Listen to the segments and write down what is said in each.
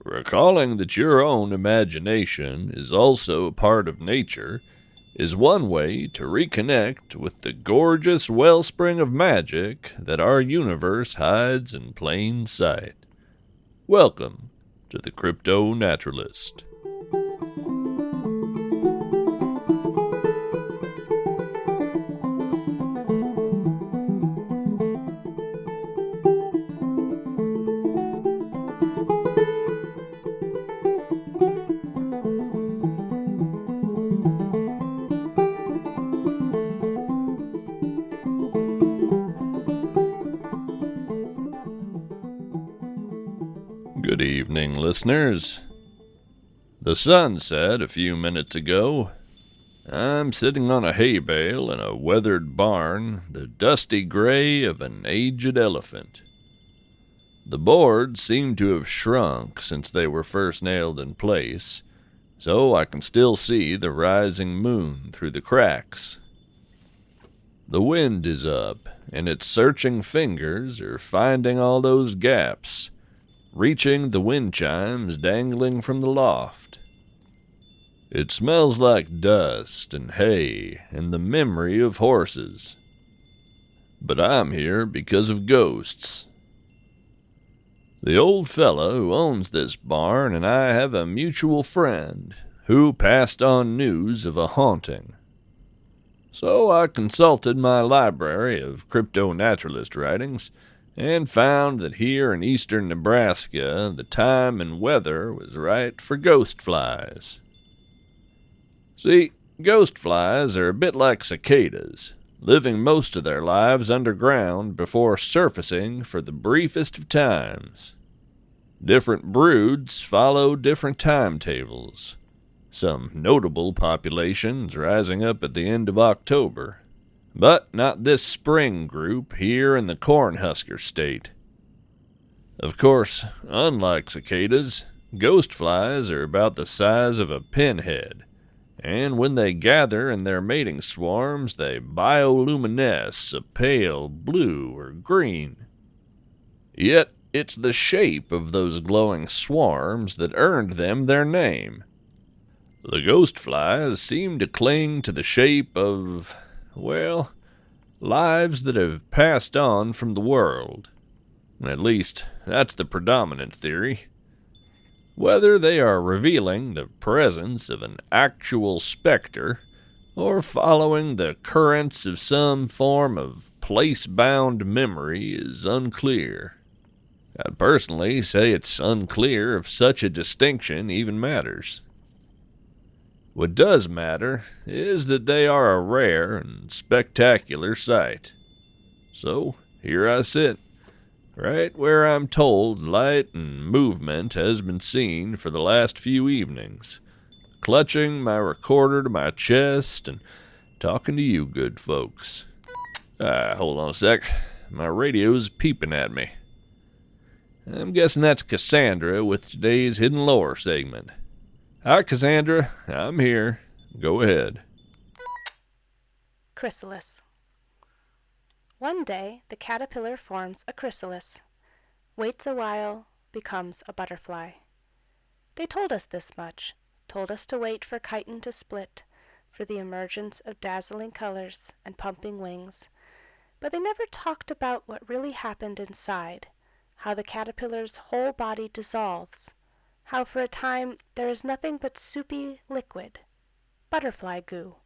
Recalling that your own imagination is also a part of nature is one way to reconnect with the gorgeous wellspring of magic that our universe hides in plain sight. Welcome to the CryptoNaturalist. Good evening, listeners. The sun set a few minutes ago. I'm sitting on a hay bale in a weathered barn, the dusty gray of an aged elephant. The boards seem to have shrunk since they were first nailed in place, so I can still see the rising moon through the cracks. The wind is up, and its searching fingers are finding all those gaps, reaching the wind chimes dangling from the loft. It smells like dust and hay and the memory of horses. But I'm here because of ghosts. The old fellow who owns this barn and I have a mutual friend who passed on news of a haunting. So I consulted my library of CryptoNaturalist writings and found that here in eastern Nebraska, the time and weather was right for ghost flies. See, ghost flies are a bit like cicadas, living most of their lives underground before surfacing for the briefest of times. Different broods follow different timetables, some notable populations rising up at the end of October. But not this spring group here in the Cornhusker state. Of course, unlike cicadas, ghost flies are about the size of a pinhead, and when they gather in their mating swarms, they bioluminesce a pale blue or green. Yet it's the shape of those glowing swarms that earned them their name. The ghost flies seem to cling to the shape of, well, lives that have passed on from the world. At least, that's the predominant theory. Whether they are revealing the presence of an actual specter, or following the currents of some form of place-bound memory is unclear. I'd personally say it's unclear if such a distinction even matters. What does matter is that they are a rare and spectacular sight. So, here I sit, right where I'm told light and movement has been seen for the last few evenings, clutching my recorder to my chest and talking to you good folks. Hold on a sec. My radio's peeping at me. I'm guessing that's Cassandra with today's Hidden Lore segment. Hi, Cassandra. I'm here. Go ahead. Chrysalis. One day, the caterpillar forms a chrysalis, waits a while, becomes a butterfly. They told us this much, told us to wait for chitin to split, for the emergence of dazzling colors and pumping wings, but they never talked about what really happened inside, how the caterpillar's whole body dissolves, how for a time there is nothing but soupy liquid, butterfly goo,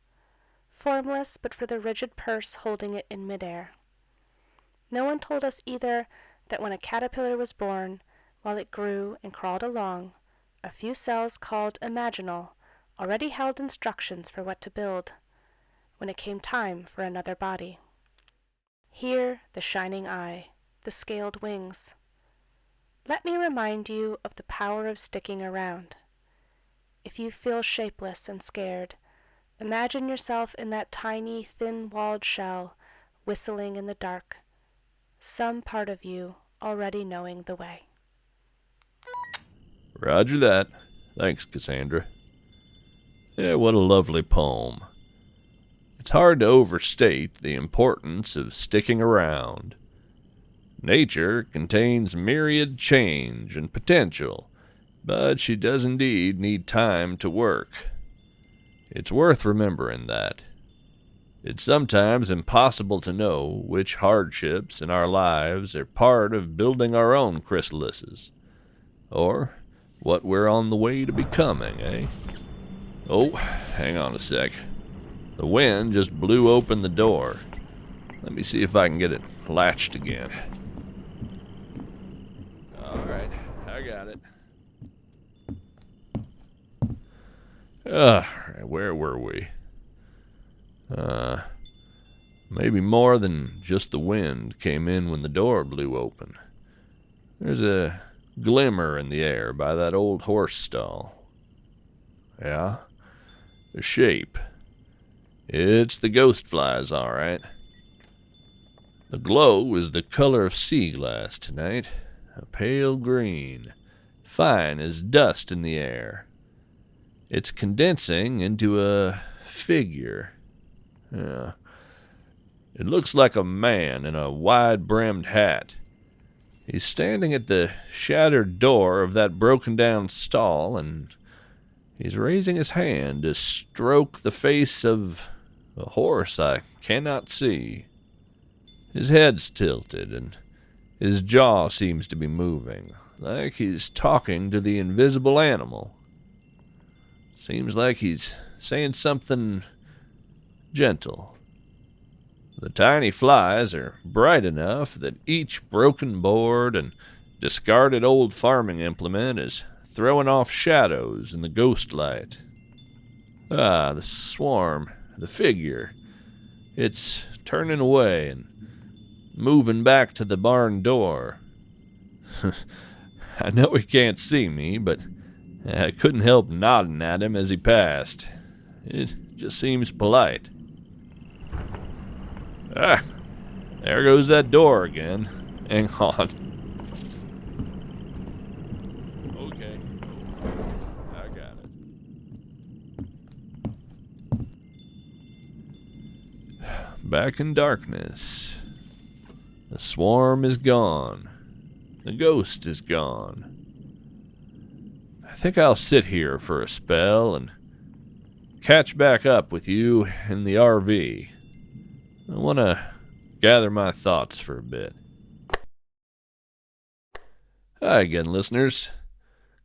formless but for the rigid purse holding it in midair. No one told us either that when a caterpillar was born, while it grew and crawled along, a few cells called imaginal already held instructions for what to build, when it came time for another body. Here the shining eye, the scaled wings. Let me remind you of the power of sticking around. If you feel shapeless and scared, imagine yourself in that tiny, thin-walled shell, whistling in the dark, some part of you already knowing the way. Roger that. Thanks, Cassandra. Yeah, what a lovely poem. It's hard to overstate the importance of sticking around. Nature contains myriad change and potential, but she does indeed need time to work. It's worth remembering that. It's sometimes impossible to know which hardships in our lives are part of building our own chrysalises, or what we're on the way to becoming, eh? Oh, hang on a sec. The wind just blew open the door. Let me see if I can get it latched again. Alright, I got it. Where were we? Maybe more than just the wind came in when the door blew open. There's a glimmer in the air by that old horse stall. Yeah, the shape. It's the ghost flies, all right. The glow is the color of sea glass tonight, a pale green, fine as dust in the air. It's condensing into a figure. Yeah. It looks like a man in a wide-brimmed hat. He's standing at the shattered door of that broken-down stall, and he's raising his hand to stroke the face of a horse I cannot see. His head's tilted, and his jaw seems to be moving, like he's talking to the invisible animal. Seems like he's saying something gentle. The tiny flies are bright enough that each broken board and discarded old farming implement is throwing off shadows in the ghost light. Ah, the swarm, the figure. It's turning away and moving back to the barn door. I know he can't see me, but I couldn't help nodding at him as he passed. It just seems polite. Ah, there goes that door again. Hang on. Okay, I got it. Back in darkness. The swarm is gone. The ghost is gone. I think I'll sit here for a spell and catch back up with you in the RV. I want to gather my thoughts for a bit. Hi again, listeners.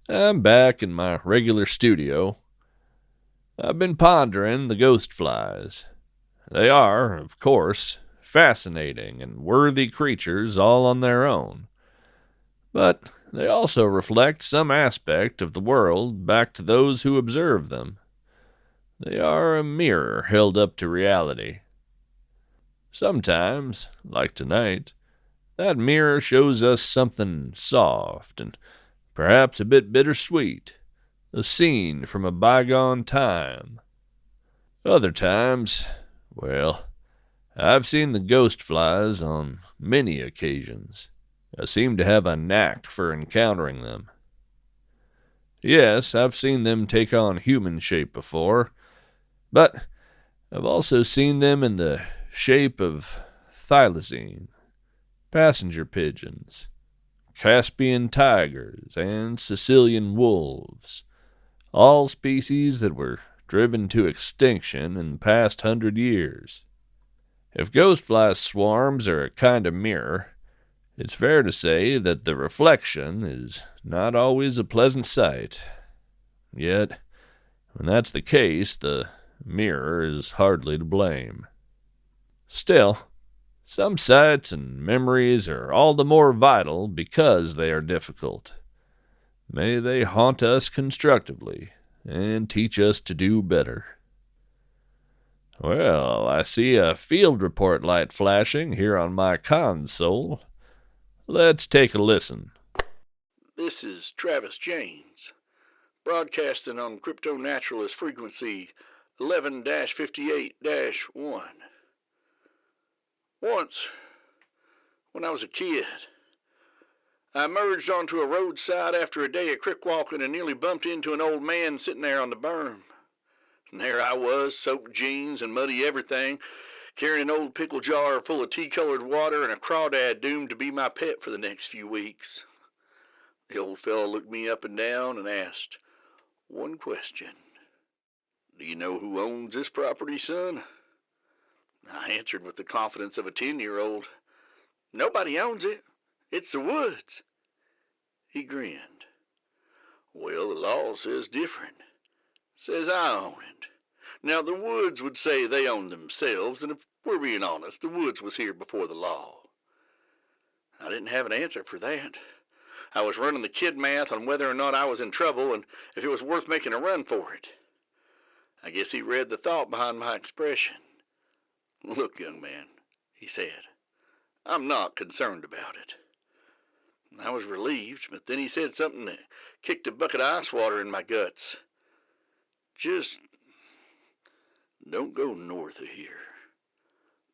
I'm back in my regular studio. I've been pondering the ghost flies. They are, of course, fascinating and worthy creatures all on their own. But they also reflect some aspect of the world back to those who observe them. They are a mirror held up to reality. Sometimes, like tonight, that mirror shows us something soft and perhaps a bit bittersweet, a scene from a bygone time. Other times, well, I've seen the ghost flies on many occasions. I seem to have a knack for encountering them. Yes, I've seen them take on human shape before, but I've also seen them in the shape of thylacine, passenger pigeons, Caspian tigers, and Sicilian wolves, all species that were driven to extinction in the past 100 years. If ghostfly swarms are a kind of mirror, it's fair to say that the reflection is not always a pleasant sight. Yet, when that's the case, the mirror is hardly to blame. Still, some sights and memories are all the more vital because they are difficult. May they haunt us constructively and teach us to do better. Well, I see a field report light flashing here on my console. Let's take a listen. This is Travis James, broadcasting on CryptoNaturalist frequency 11-58-1. Once, when I was a kid, I emerged onto a roadside after a day of crick walking and nearly bumped into an old man sitting there on the berm. And there I was, soaked jeans and muddy everything, carrying an old pickle jar full of tea-colored water and a crawdad doomed to be my pet for the next few weeks. The old fellow looked me up and down and asked one question. Do you know who owns this property, son? I answered with the confidence of a 10-year-old. Nobody owns it. It's the woods. He grinned. Well, the law says different. Says I own it. Now, the woods would say they own themselves, and if we're being honest, the woods was here before the law. I didn't have an answer for that. I was running the kid math on whether or not I was in trouble and if it was worth making a run for it. I guess he read the thought behind my expression. Look, young man, he said, I'm not concerned about it. I was relieved, but then he said something that kicked a bucket of ice water in my guts. Just don't go north of here.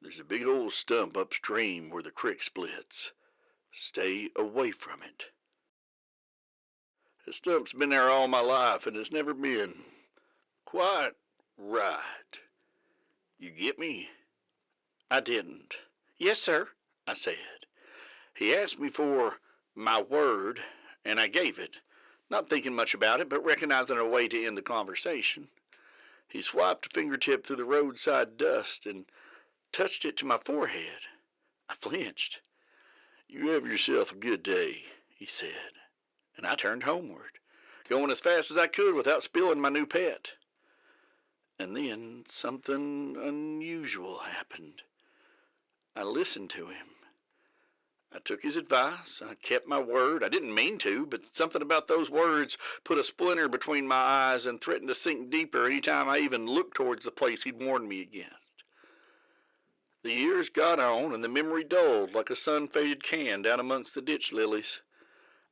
There's a big old stump upstream where the creek splits. Stay away from it. The stump's been there all my life, and it's never been quite right. You get me? I didn't. Yes, sir, I said. He asked me for my word, and I gave it, not thinking much about it, but recognizing a way to end the conversation. He swiped a fingertip through the roadside dust and touched it to my forehead. I flinched. You have yourself a good day, he said, and I turned homeward, going as fast as I could without spilling my new pet. And then something unusual happened. I listened to him. I took his advice. I kept my word. I didn't mean to, but something about those words put a splinter between my eyes and threatened to sink deeper any time I even looked towards the place he'd warned me against. The years got on, and the memory dulled like a sun-faded can down amongst the ditch lilies.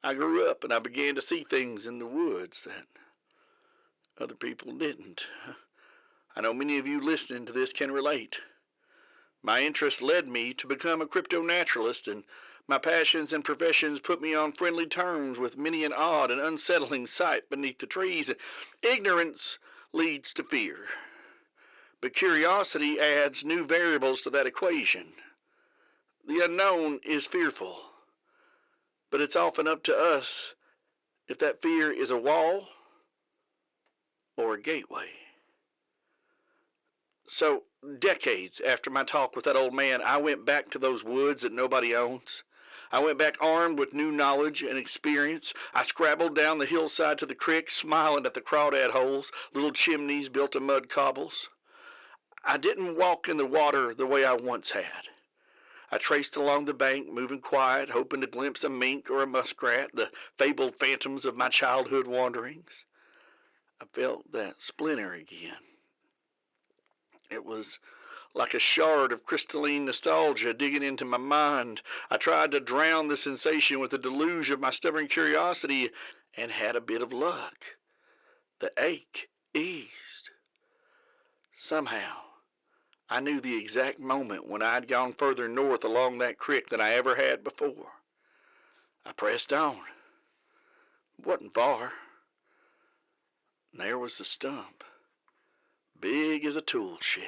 I grew up, and I began to see things in the woods that other people didn't. I know many of you listening to this can relate. My interest led me to become a CryptoNaturalist, and my passions and professions put me on friendly terms with many an odd and unsettling sight beneath the trees. Ignorance leads to fear, but curiosity adds new variables to that equation. The unknown is fearful, but it's often up to us if that fear is a wall or a gateway. So, decades after my talk with that old man, I went back to those woods that nobody owns. I went back armed with new knowledge and experience. I scrabbled down the hillside to the creek, smiling at the crawdad holes, little chimneys built of mud cobbles. I didn't walk in the water the way I once had. I traced along the bank, moving quiet, hoping to glimpse a mink or a muskrat, the fabled phantoms of my childhood wanderings. I felt that splinter again. It was like a shard of crystalline nostalgia digging into my mind. I tried to drown the sensation with the deluge of my stubborn curiosity and had a bit of luck. The ache eased. Somehow, I knew the exact moment when I'd gone further north along that creek than I ever had before. I pressed on. It wasn't far. And there was the stump, big as a tool shed,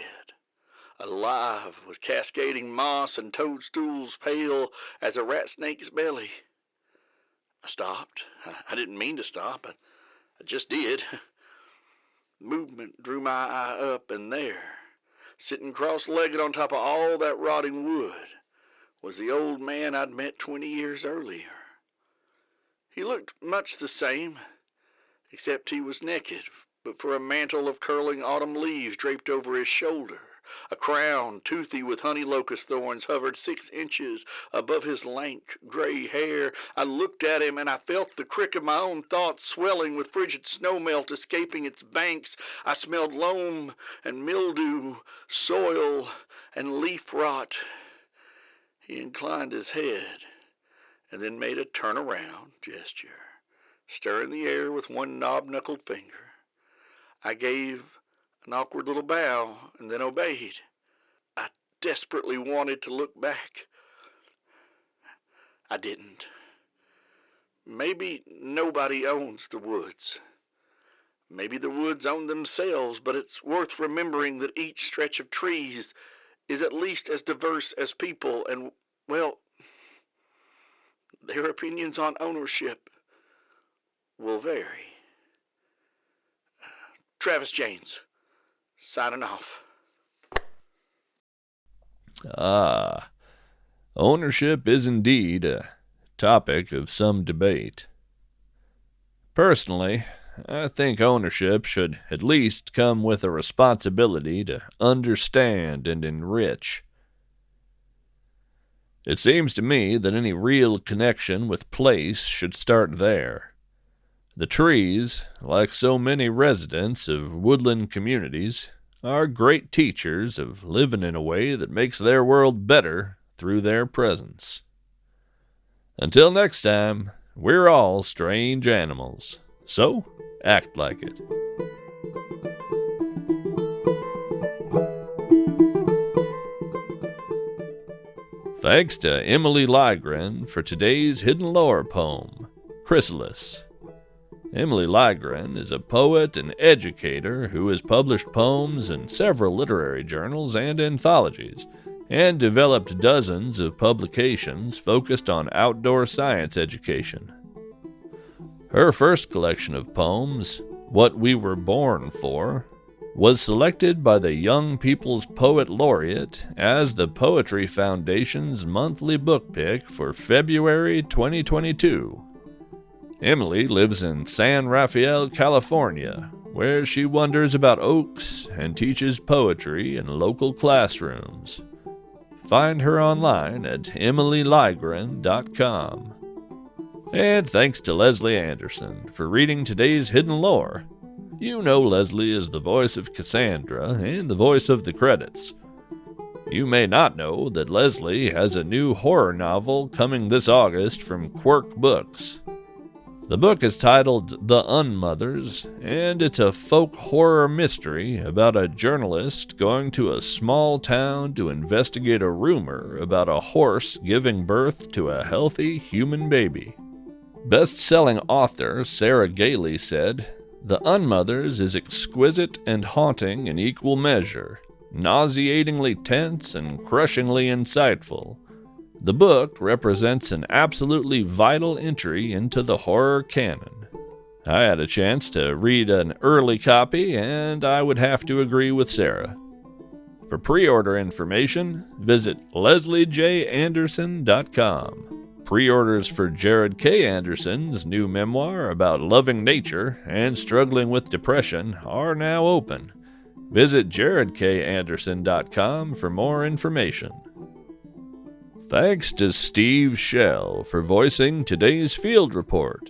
alive with cascading moss and toadstools pale as a rat snake's belly. I stopped. I didn't mean to stop. I just did. Movement drew my eye up, and there, sitting cross-legged on top of all that rotting wood, was the old man I'd met 20 years earlier. He looked much the same, except he was naked, but for a mantle of curling autumn leaves draped over his shoulder. A crown, toothy with honey locust thorns, hovered 6 inches above his lank, gray hair. I looked at him, and I felt the crick of my own thoughts swelling with frigid snowmelt escaping its banks. I smelled loam and mildew, soil and leaf rot. He inclined his head and then made a turn-around gesture, stirring the air with one knob-knuckled finger. I gave an awkward little bow and then obeyed. I desperately wanted to look back. I didn't. Maybe nobody owns the woods. Maybe the woods own themselves, but it's worth remembering that each stretch of trees is at least as diverse as people, and, well, their opinions on ownership will vary. Travis James, signing off. Ownership is indeed a topic of some debate. Personally, I think ownership should at least come with a responsibility to understand and enrich. It seems to me that any real connection with place should start there. The trees, like so many residents of woodland communities, are great teachers of living in a way that makes their world better through their presence. Until next time, we're all strange animals, so act like it. Thanks to Emilie Lygren for today's Hidden Lore poem, Chrysalis. Emilie Lygren is a poet and educator who has published poems in several literary journals and anthologies, and developed dozens of publications focused on outdoor science education. Her first collection of poems, What We Were Born For, was selected by the Young People's Poet Laureate as the Poetry Foundation's monthly book pick for February 2022. Emilie lives in San Rafael, California, where she wonders about oaks and teaches poetry in local classrooms. Find her online at emilielygren.com. And thanks to Leslie Anderson for reading today's Hidden Lore. You know Leslie is the voice of Cassandra and the voice of the credits. You may not know that Leslie has a new horror novel coming this August from Quirk Books. The book is titled The Unmothers, and it's a folk horror mystery about a journalist going to a small town to investigate a rumor about a horse giving birth to a healthy human baby. Best-selling author Sarah Gailey said, "The Unmothers is exquisite and haunting in equal measure, nauseatingly tense and crushingly insightful. The book represents an absolutely vital entry into the horror canon." I had a chance to read an early copy, and I would have to agree with Sarah. For pre-order information, visit lesliejanderson.com. Pre-orders for Jared K. Anderson's new memoir about loving nature and struggling with depression are now open. Visit jaredkanderson.com for more information. Thanks to Steve Shell for voicing today's field report.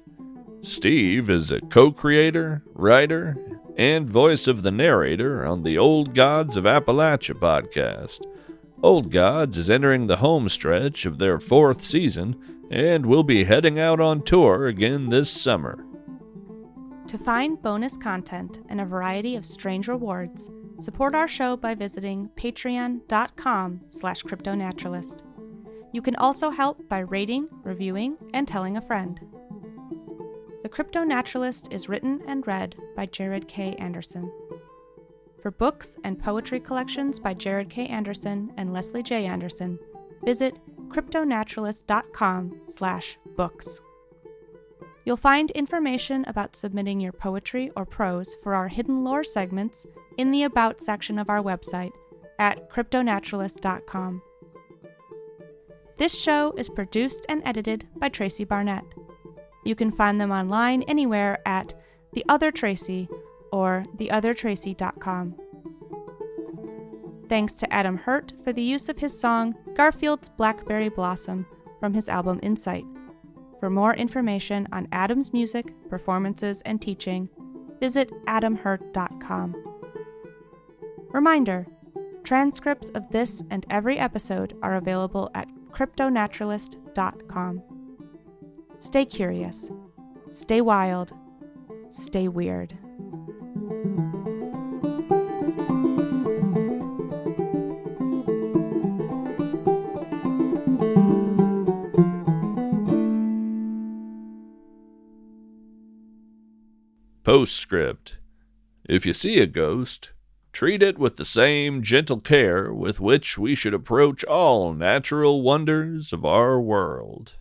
Steve is a co-creator, writer, and voice of the narrator on the Old Gods of Appalachia podcast. Old Gods is entering the homestretch of their 4th season and will be heading out on tour again this summer. To find bonus content and a variety of strange rewards, support our show by visiting patreon.com/CryptoNaturalist. You can also help by rating, reviewing, and telling a friend. The CryptoNaturalist is written and read by Jared K. Anderson. For books and poetry collections by Jared K. Anderson and Leslie J. Anderson, visit CryptoNaturalist.com/books. You'll find information about submitting your poetry or prose for our Hidden Lore segments in the About section of our website at CryptoNaturalist.com. This show is produced and edited by Tracy Barnett. You can find them online anywhere at The Other Tracy or theothertracy.com. Thanks to Adam Hurt for the use of his song Garfield's Blackberry Blossom from his album Insight. For more information on Adam's music, performances, and teaching, visit adamhurt.com. Reminder, transcripts of this and every episode are available at CryptoNaturalist.com. Stay curious, stay wild, stay weird. Postscript. If you see a ghost, treat it with the same gentle care with which we should approach all natural wonders of our world.